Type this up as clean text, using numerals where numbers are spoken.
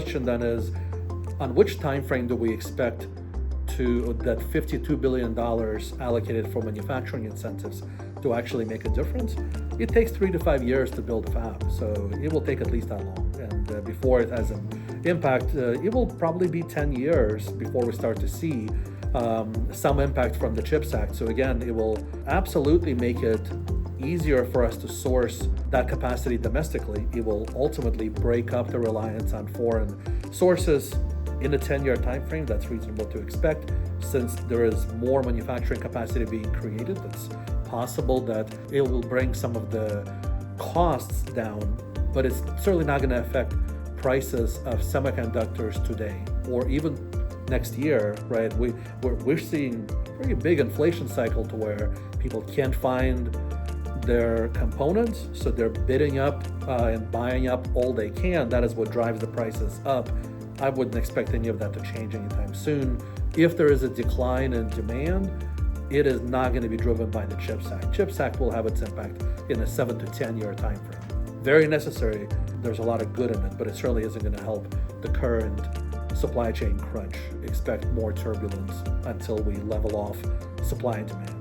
question then is, on which time frame do we expect to that $52 billion allocated for manufacturing incentives to actually make a difference? It takes 3 to 5 years to build a fab, so it will take at least that long. And before it has an impact, it will probably be 10 years before we start to see some impact from the CHIPS Act. So again, it will absolutely make it easier for us to source that capacity domestically. It will ultimately break up the reliance on foreign sources in a 10-year time frame. That's reasonable to expect, since there is more manufacturing capacity being created. It's possible that it will bring some of the costs down, but it's certainly not going to affect prices of semiconductors today or even next year, right? We're seeing a pretty big inflation cycle to where people can't find their components, so they're bidding up and buying up all they can. That is what drives the prices up. I wouldn't expect any of that to change anytime soon. If there is a decline in demand, it is not going to be driven by the CHIPS Act. CHIPS Act will have its impact in a 7 to 10 year time frame. Very necessary. There's a lot of good in it, but it certainly isn't going to help the current supply chain crunch. Expect more turbulence until we level off supply and demand.